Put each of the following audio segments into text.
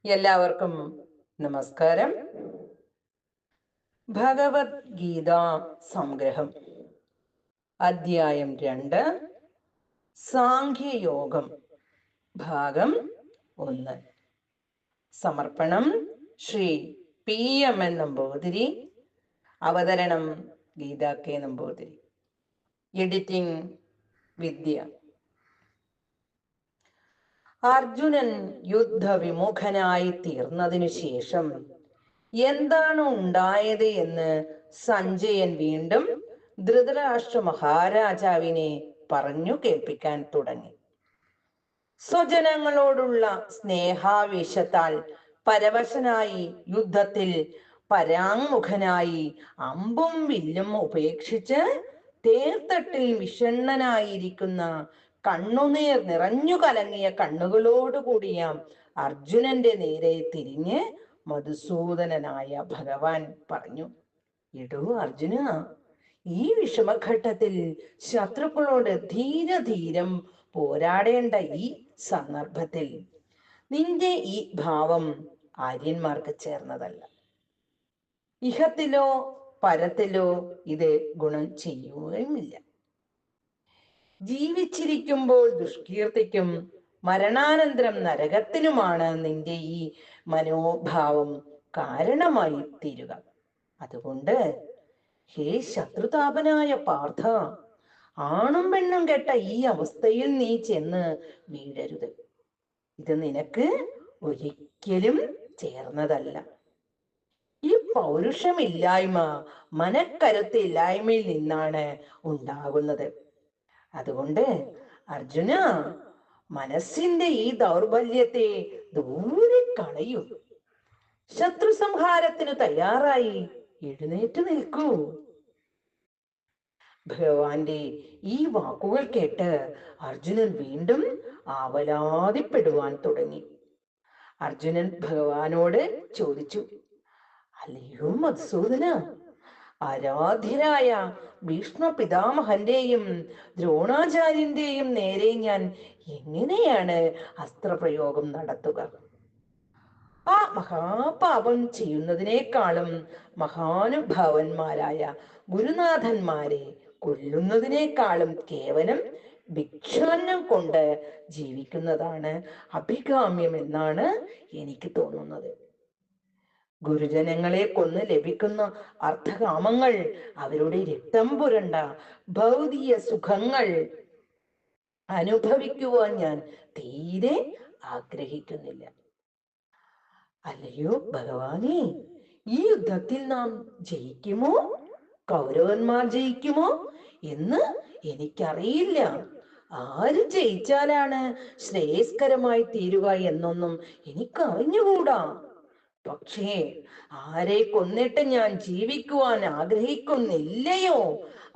എല്ലാവർക്കും നമസ്കാരം. ഭഗവത്ഗീത സംഗ്രഹം, അധ്യായം 2, സാഖ്യയോഗം, ഭാഗം 1. സമർപ്പണം ശ്രീ PMN നമ്പൂതിരി. അവതരണം ഗീതാ K നമ്പൂതിരി. എഡിറ്റിംഗ് വിദ്യ. അർജുനൻ യുദ്ധവിമുഖനായി തീർന്നതിനു ശേഷം എന്താണ് ഉണ്ടായത് എന്ന് സഞ്ജയൻ വീണ്ടും ധൃതരാഷ്ട്ര മഹാരാജാവിനെ പറഞ്ഞു കേൾപ്പിക്കാൻ തുടങ്ങി. സ്വജനങ്ങളോടുള്ള സ്നേഹാവേശത്താൽ പരവശനായി യുദ്ധത്തിൽ പരാങ്മുഖനായി അമ്പും വില്ലും ഉപേക്ഷിച്ച് തേർത്തട്ടിൽ വിഷണ്ണനായിരിക്കുന്ന കണ്ണുനീർ നിറഞ്ഞു കലങ്ങിയ കണ്ണുകളോടുകൂടിയ അർജുനന്റെ നേരെ തിരിഞ്ഞ് മധുസൂദനനായ ഭഗവാൻ പറഞ്ഞു: എടോ അർജുന, ഈ വിഷമഘട്ടത്തിൽ ശത്രുക്കളോട് ധീരം പോരാടേണ്ട ഈ സന്ദർഭത്തിൽ നിന്റെ ഈ ഭാവം ആര്യന്മാർക്ക് ചേർന്നതല്ല. ഇഹത്തിലോ പരത്തിലോ ഇത് ഗുണം ചെയ്യുകയുമില്ല. ജീവിച്ചിരിക്കുമ്പോൾ ദുഷ്കീർത്തിക്കും മരണാനന്തരം നരകത്തിനുമാണ് നിന്റെ ഈ മനോഭാവം കാരണമായി തീരുക. അതുകൊണ്ട് ഹേ ശത്രുതാപനായ പാർത്ഥ, ആണും പെണ്ണും കെട്ട ഈ അവസ്ഥയിൽ നീ ചെന്ന് വീഴരുത്. ഇത് നിനക്ക് ഒരിക്കലും ചേർന്നതല്ല. ഈ പൗരുഷമില്ലായ്മ മനക്കരുത്തില്ലായ്മയിൽ നിന്നാണ് ഉണ്ടാകുന്നത്. അതുകൊണ്ട് അർജുന, മനസ്സിന്റെ ഈ ദൗർബല്യത്തെ ദൂരെ കളയൂ. ശത്രു സംഹാരത്തിന് തയ്യാറായി എഴുന്നേറ്റ് നിൽക്കൂ. ഭഗവാന്റെ ഈ വാക്കുകൾ കേട്ട് അർജുനൻ വീണ്ടും ആവലാതിപ്പെടുവാൻ തുടങ്ങി. അർജുനൻ ഭഗവാനോട് ചോദിച്ചു: അല്ലയോ മധുസൂദന, ആരാധ്യരായ ഭീഷ്മ പിതാമഹന്റെയും ദ്രോണാചാര്യന്റെയും നേരെ ഞാൻ എങ്ങനെയാണ് അസ്ത്രപ്രയോഗം നടത്തുക? ആ മഹാപാപം ചെയ്യുന്നതിനേക്കാളും മഹാനുഭാവന്മാരായ ഗുരുനാഥന്മാരെ കൊല്ലുന്നതിനേക്കാളും കേവലം ഭിക്ഷാന്നം കൊണ്ട് ജീവിക്കുന്നതാണ് അഭികാമ്യമെന്നാണ് എനിക്ക് തോന്നുന്നത്. ഗുരുജനങ്ങളെ കൊന്ന് ലഭിക്കുന്ന അർത്ഥകാമങ്ങൾ, അവരുടെ രക്തം പുരണ്ട ഭൗതിക സുഖങ്ങൾ അനുഭവിക്കുവാൻ ഞാൻ തീരെ ആഗ്രഹിക്കുന്നില്ല. അല്ലയോ ഭഗവാനെ, ഈ യുദ്ധത്തിൽ നാം ജയിക്കുമോ കൗരവന്മാർ ജയിക്കുമോ എന്ന് എനിക്കറിയില്ല. ആര് ജയിച്ചാലാണ് ശ്രേയസ്കരമായി തീരുക എന്നൊന്നും എനിക്കറിഞ്ഞുകൂടാ. പക്ഷേ ആരെ കൊന്നിട്ട് ഞാൻ ജീവിക്കുവാൻ ആഗ്രഹിക്കുന്നില്ലയോ,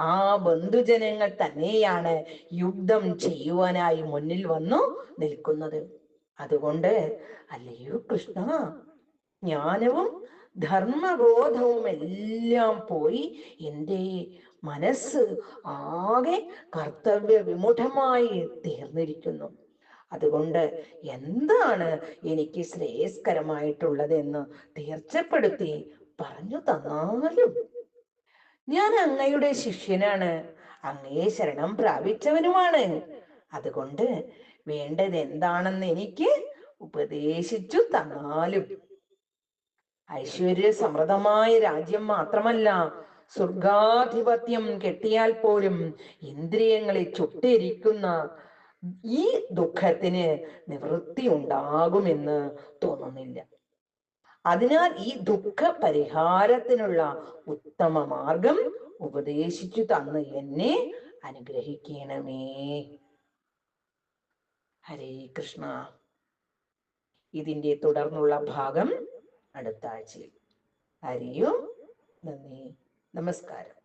ആ ബന്ധുജനങ്ങൾ തന്നെയാണ് യുദ്ധം ചെയ്യുവാനായി മുന്നിൽ വന്നു നിൽക്കുന്നത്. അതുകൊണ്ട് അല്ലയോ കൃഷ്ണ, ജ്ഞാനവും ധർമ്മബോധവും എല്ലാം പോയി എൻ്റെ മനസ്സ് ആകെ കർത്തവ്യ വിമുഖമായി തീർന്നിരിക്കുന്നു. അതുകൊണ്ട് എന്താണ് എനിക്ക് ശ്രേയസ്കരമായിട്ടുള്ളതെന്ന് തീർച്ചപ്പെടുത്തി പറഞ്ഞു തന്നാലും. ഞാൻ അങ്ങയുടെ ശിഷ്യനാണ്, അങ്ങയെ ശരണം പ്രാപിച്ചവനുമാണ്. അതുകൊണ്ട് വേണ്ടത് എന്താണെന്ന് എനിക്ക് ഉപദേശിച്ചു തന്നാലും. ഐശ്വര്യ സമൃദ്ധമായ രാജ്യം മാത്രമല്ല, സ്വർഗാധിപത്യം കെട്ടിയാൽ പോലും ഇന്ദ്രിയങ്ങളെ ചുട്ടിരിക്കുന്ന ഈ ദുഃഖത്തിന് നിവൃത്തി ഉണ്ടാകുമെന്ന് തോന്നുന്നില്ല. അതിനാൽ ഈ ദുഃഖ പരിഹാരത്തിനുള്ള ഉത്തമ മാർഗം ഉപദേശിച്ചു തന്ന് എന്നെ അനുഗ്രഹിക്കണമേ. ഹരേ കൃഷ്ണ. ഇതിന്റെ തുടർന്നുള്ള ഭാഗം അടുത്ത ആഴ്ചയിൽ. ഹരിയോ. നന്ദി. നമസ്കാരം.